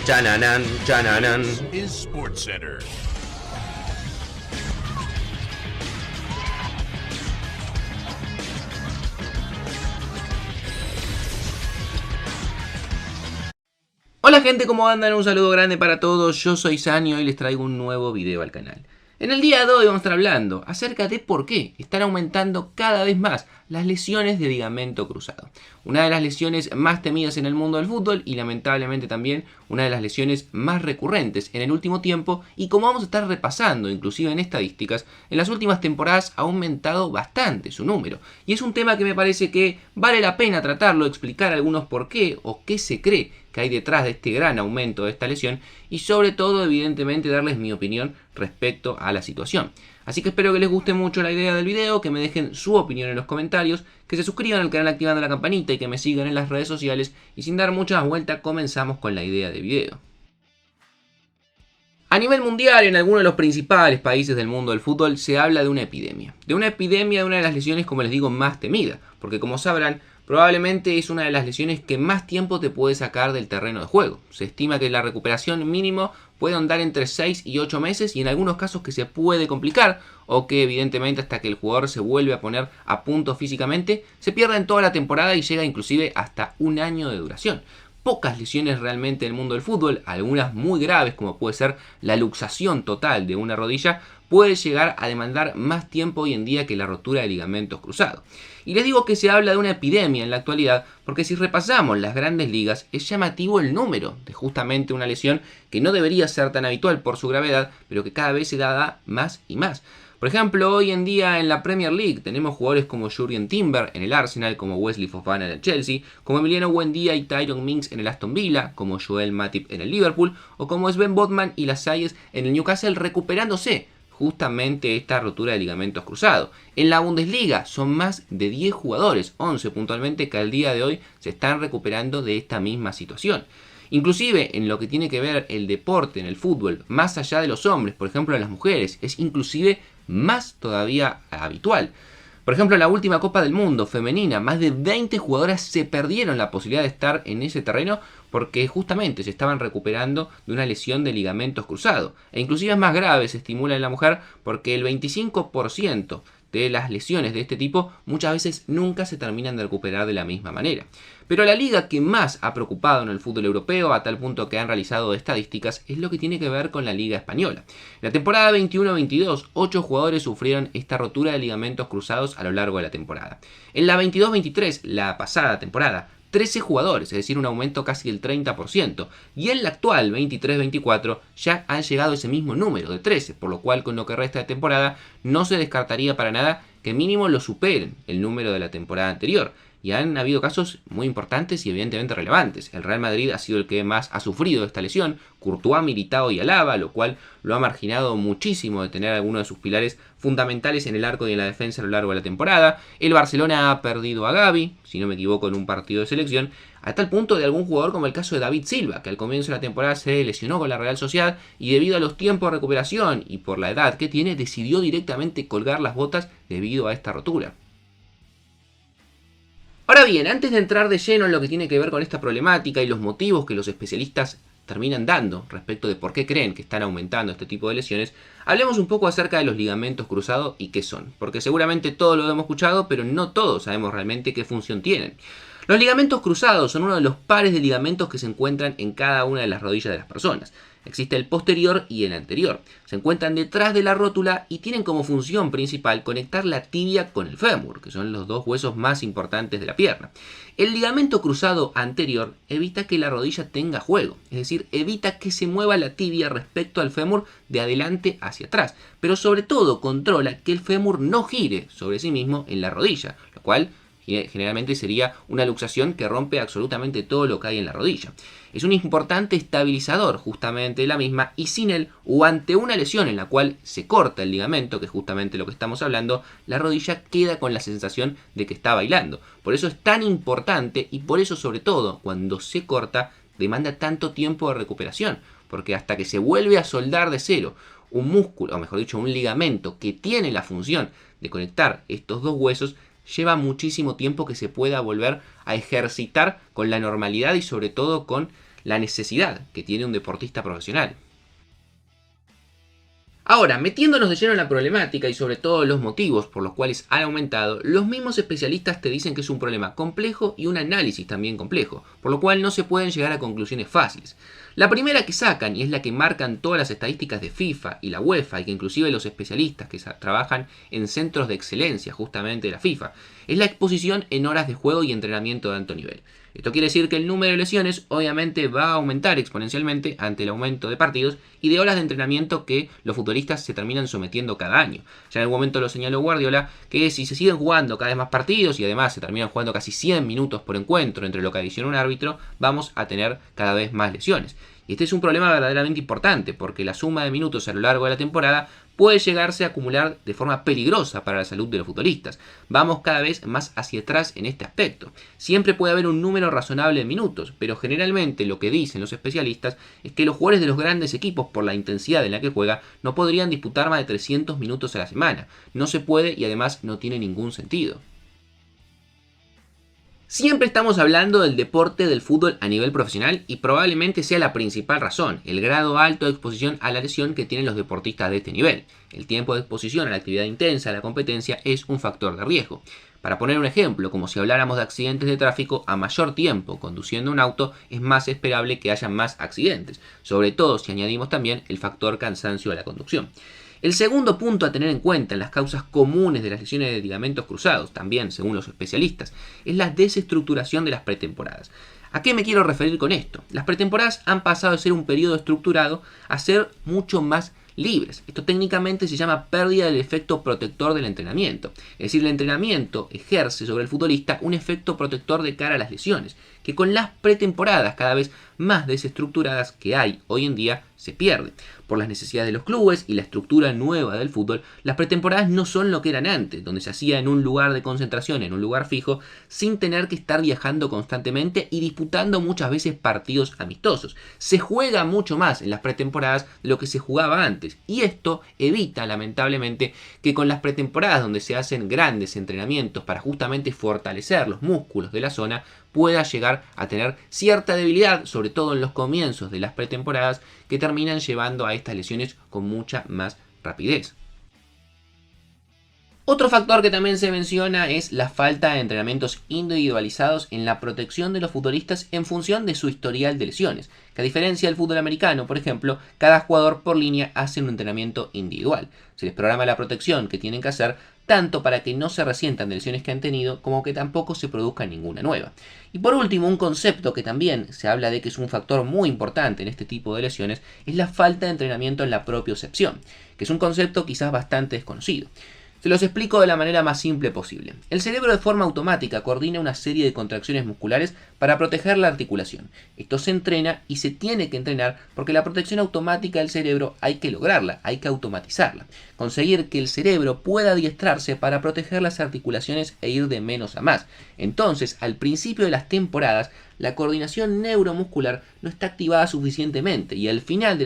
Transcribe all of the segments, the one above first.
Chananan, chananan. Is SportsCenter. Hola gente, ¿cómo andan? Un saludo grande para todos, yo soy Sanio y les traigo un nuevo video al canal. En el día de hoy vamos a estar hablando acerca de por qué están aumentando cada vez más las lesiones de ligamento cruzado. Una de las lesiones más temidas en el mundo del fútbol y lamentablemente también una de las lesiones más recurrentes en el último tiempo, y como vamos a estar repasando inclusive en estadísticas, en las últimas temporadas ha aumentado bastante su número. Y es un tema que me parece que vale la pena tratarlo, explicar algunos por qué o qué se cree que hay detrás de este gran aumento de esta lesión y sobre todo evidentemente darles mi opinión respecto a la situación. Así que espero que les guste mucho la idea del video, que me dejen su opinión en los comentarios, que se suscriban al canal activando la campanita y que me sigan en las redes sociales, y sin dar muchas vueltas comenzamos con la idea del video. A nivel mundial, en algunos de los principales países del mundo del fútbol se habla de una epidemia. De una de las lesiones, como les digo, más temida, porque como sabrán, probablemente es una de las lesiones que más tiempo te puede sacar del terreno de juego. Se estima que la recuperación mínimo puede andar entre 6 y 8 meses y en algunos casos que se puede complicar o que evidentemente hasta que el jugador se vuelve a poner a punto físicamente se pierde en toda la temporada y llega inclusive hasta un año de duración. Pocas lesiones realmente en el mundo del fútbol, algunas muy graves como puede ser la luxación total de una rodilla, puede llegar a demandar más tiempo hoy en día que la rotura de ligamentos cruzados. Y les digo que se habla de una epidemia en la actualidad porque si repasamos las grandes ligas es llamativo el número de justamente una lesión que no debería ser tan habitual por su gravedad, pero que cada vez se da más y más. Por ejemplo, hoy en día en la Premier League tenemos jugadores como Jurrien Timber en el Arsenal, como Wesley Fofana en el Chelsea, como Emiliano Buendía y Tyrone Mings en el Aston Villa, como Joel Matip en el Liverpool, o como Sven Botman y Lascelles en el Newcastle recuperándose justamente esta rotura de ligamentos cruzados. En la Bundesliga son más de 10 jugadores, 11 puntualmente, que al día de hoy se están recuperando de esta misma situación. Inclusive en lo que tiene que ver el deporte, en el fútbol, más allá de los hombres, por ejemplo en las mujeres, es inclusive más todavía habitual. Por ejemplo, en la última Copa del Mundo femenina, más de 20 jugadoras se perdieron la posibilidad de estar en ese terreno porque justamente se estaban recuperando de una lesión de ligamentos cruzados. E inclusive es más grave, se estimula en la mujer, porque el 25% de las lesiones de este tipo muchas veces nunca se terminan de recuperar de la misma manera. Pero la liga que más ha preocupado en el fútbol europeo, a tal punto que han realizado estadísticas, es lo que tiene que ver con la liga española. En la temporada 21-22, 8 jugadores sufrieron esta rotura de ligamentos cruzados a lo largo de la temporada. En la 22-23, la pasada temporada, 13 jugadores, es decir, un aumento casi del 30%. Y en la actual 23-24 ya han llegado a ese mismo número de 13, por lo cual con lo que resta de temporada no se descartaría para nada que mínimo lo superen el número de la temporada anterior. Y han habido casos muy importantes y evidentemente relevantes. El Real Madrid ha sido el que más ha sufrido de esta lesión. Courtois, Militao y Alaba, lo cual lo ha marginado muchísimo de tener algunos de sus pilares fundamentales en el arco y en la defensa a lo largo de la temporada. El Barcelona ha perdido a Gavi, si no me equivoco, en un partido de selección, a tal punto de algún jugador como el caso de David Silva, que al comienzo de la temporada se lesionó con la Real Sociedad y debido a los tiempos de recuperación y por la edad que tiene, decidió directamente colgar las botas debido a esta rotura. Ahora bien, antes de entrar de lleno en lo que tiene que ver con esta problemática y los motivos que los especialistas terminan dando respecto de por qué creen que están aumentando este tipo de lesiones, hablemos un poco acerca de los ligamentos cruzados y qué son, porque seguramente todos lo hemos escuchado, pero no todos sabemos realmente qué función tienen. Los ligamentos cruzados son uno de los pares de ligamentos que se encuentran en cada una de las rodillas de las personas. Existe el posterior y el anterior. Se encuentran detrás de la rótula y tienen como función principal conectar la tibia con el fémur, que son los dos huesos más importantes de la pierna. El ligamento cruzado anterior evita que la rodilla tenga juego, es decir, evita que se mueva la tibia respecto al fémur de adelante hacia atrás, pero sobre todo controla que el fémur no gire sobre sí mismo en la rodilla, lo cual generalmente sería una luxación que rompe absolutamente todo lo que hay en la rodilla. Es un importante estabilizador justamente de la misma, y sin él o ante una lesión en la cual se corta el ligamento, que es justamente lo que estamos hablando, la rodilla queda con la sensación de que está bailando. Por eso es tan importante y por eso sobre todo cuando se corta demanda tanto tiempo de recuperación, porque hasta que se vuelve a soldar de cero un músculo, o mejor dicho un ligamento que tiene la función de conectar estos dos huesos, lleva muchísimo tiempo que se pueda volver a ejercitar con la normalidad y sobre todo con la necesidad que tiene un deportista profesional. Ahora, metiéndonos de lleno en la problemática y sobre todo los motivos por los cuales han aumentado, los mismos especialistas te dicen que es un problema complejo y un análisis también complejo, por lo cual no se pueden llegar a conclusiones fáciles. La primera que sacan, y es la que marcan todas las estadísticas de FIFA y la UEFA, y que inclusive los especialistas que trabajan en centros de excelencia justamente de la FIFA, es la exposición en horas de juego y entrenamiento de alto nivel. Esto quiere decir que el número de lesiones obviamente va a aumentar exponencialmente ante el aumento de partidos y de horas de entrenamiento que los futbolistas se terminan sometiendo cada año. Ya en algún momento lo señaló Guardiola, que si se siguen jugando cada vez más partidos y además se terminan jugando casi 100 minutos por encuentro entre lo que adiciona un árbitro, vamos a tener cada vez más lesiones. Y este es un problema verdaderamente importante porque la suma de minutos a lo largo de la temporada puede llegarse a acumular de forma peligrosa para la salud de los futbolistas. Vamos cada vez más hacia atrás en este aspecto. Siempre puede haber un número razonable de minutos, pero generalmente lo que dicen los especialistas es que los jugadores de los grandes equipos, por la intensidad en la que juega, no podrían disputar más de 300 minutos a la semana. No se puede y además no tiene ningún sentido. Siempre estamos hablando del deporte del fútbol a nivel profesional y probablemente sea la principal razón, el grado alto de exposición a la lesión que tienen los deportistas de este nivel. El tiempo de exposición a la actividad intensa, a la competencia, es un factor de riesgo. Para poner un ejemplo, como si habláramos de accidentes de tráfico, a mayor tiempo conduciendo un auto es más esperable que haya más accidentes, sobre todo si añadimos también el factor cansancio a la conducción. El segundo punto a tener en cuenta en las causas comunes de las lesiones de ligamentos cruzados, también según los especialistas, es la desestructuración de las pretemporadas. ¿A qué me quiero referir con esto? Las pretemporadas han pasado de ser un periodo estructurado a ser mucho más libres. Esto técnicamente se llama pérdida del efecto protector del entrenamiento. Es decir, el entrenamiento ejerce sobre el futbolista un efecto protector de cara a las lesiones, que con las pretemporadas cada vez más desestructuradas que hay hoy en día se pierde. Por las necesidades de los clubes y la estructura nueva del fútbol, las pretemporadas no son lo que eran antes, donde se hacía en un lugar de concentración, en un lugar fijo, sin tener que estar viajando constantemente y disputando muchas veces partidos amistosos. Se juega mucho más en las pretemporadas de lo que se jugaba antes, y esto evita lamentablemente que con las pretemporadas donde se hacen grandes entrenamientos para justamente fortalecer los músculos de la zona, pueda llegar a tener cierta debilidad, sobre todo en los comienzos de las pretemporadas, que terminan llevando a estas lesiones con mucha más rapidez. Otro factor que también se menciona es la falta de entrenamientos individualizados en la protección de los futbolistas en función de su historial de lesiones, que a diferencia del fútbol americano, por ejemplo, cada jugador por línea hace un entrenamiento individual. Se les programa la protección que tienen que hacer tanto para que no se resientan de lesiones que han tenido como que tampoco se produzca ninguna nueva. Y por último, un concepto que también se habla de que es un factor muy importante en este tipo de lesiones es la falta de entrenamiento en la propiocepción, que es un concepto quizás bastante desconocido. Se los explico de la manera más simple posible. El cerebro de forma automática coordina una serie de contracciones musculares para proteger la articulación. Esto se entrena y se tiene que entrenar porque la protección automática del cerebro hay que lograrla, hay que automatizarla. Conseguir que el cerebro pueda adiestrarse para proteger las articulaciones e ir de menos a más. Entonces, al principio de las temporadas, la coordinación neuromuscular no está activada suficientemente y al final de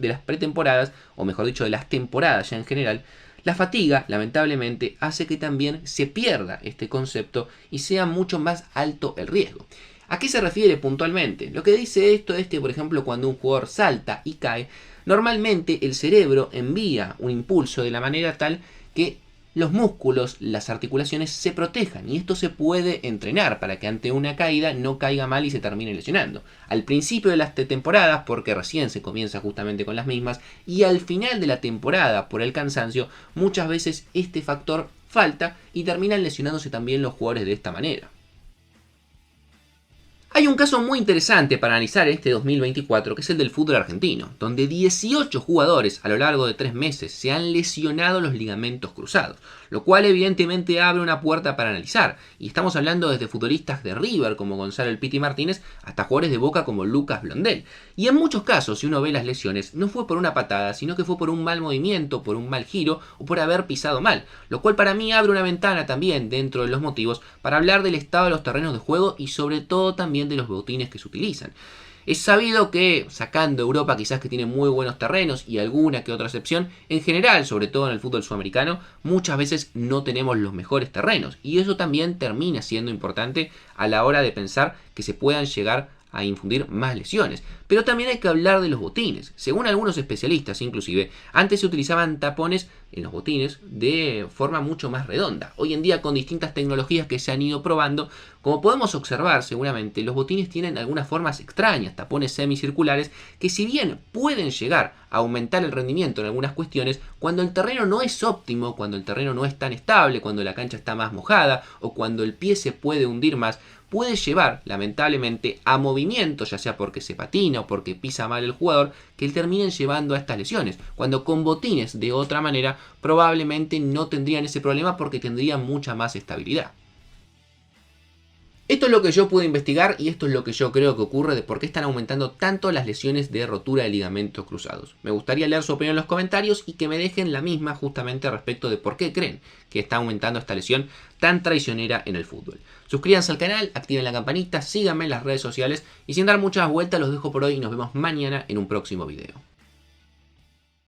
las pretemporadas, o mejor dicho, de las temporadas ya en general, la fatiga, lamentablemente, hace que también se pierda este concepto y sea mucho más alto el riesgo. ¿A qué se refiere puntualmente? Lo que dice esto es que, por ejemplo, cuando un jugador salta y cae, normalmente el cerebro envía un impulso de la manera tal que los músculos, las articulaciones se protejan, y esto se puede entrenar para que ante una caída no caiga mal y se termine lesionando. Al principio de las temporadas, porque recién se comienza justamente con las mismas, y al final de la temporada por el cansancio, muchas veces este factor falta y terminan lesionándose también los jugadores de esta manera. Hay un caso muy interesante para analizar en este 2024, que es el del fútbol argentino, donde 18 jugadores a lo largo de 3 meses se han lesionado los ligamentos cruzados, lo cual evidentemente abre una puerta para analizar, y estamos hablando desde futbolistas de River como Gonzalo El Piti Martínez hasta jugadores de Boca como Lucas Blondel. Y en muchos casos, si uno ve las lesiones, no fue por una patada, sino que fue por un mal movimiento, por un mal giro o por haber pisado mal, lo cual para mí abre una ventana también dentro de los motivos para hablar del estado de los terrenos de juego y sobre todo también de los botines que se utilizan. Es sabido que, sacando Europa quizás que tiene muy buenos terrenos y alguna que otra excepción, en general, sobre todo en el fútbol sudamericano, muchas veces no tenemos los mejores terrenos, y eso también termina siendo importante a la hora de pensar que se puedan llegar a infundir más lesiones. Pero también hay que hablar de los botines. Según algunos especialistas, inclusive, antes se utilizaban tapones en los botines de forma mucho más redonda. Hoy en día, con distintas tecnologías que se han ido probando, como podemos observar seguramente, los botines tienen algunas formas extrañas, tapones semicirculares, que si bien pueden llegar a aumentar el rendimiento en algunas cuestiones, cuando el terreno no es óptimo, cuando el terreno no es tan estable, cuando la cancha está más mojada o cuando el pie se puede hundir más, puede llevar, lamentablemente, a movimientos, ya sea porque se patina o porque pisa mal el jugador, que terminen llevando a estas lesiones. Cuando con botines, de otra manera, probablemente no tendrían ese problema porque tendrían mucha más estabilidad. Esto es lo que yo pude investigar y esto es lo que yo creo que ocurre de por qué están aumentando tanto las lesiones de rotura de ligamentos cruzados. Me gustaría leer su opinión en los comentarios y que me dejen la misma justamente respecto de por qué creen que está aumentando esta lesión tan traicionera en el fútbol. Suscríbanse al canal, activen la campanita, síganme en las redes sociales y sin dar muchas vueltas los dejo por hoy y nos vemos mañana en un próximo video.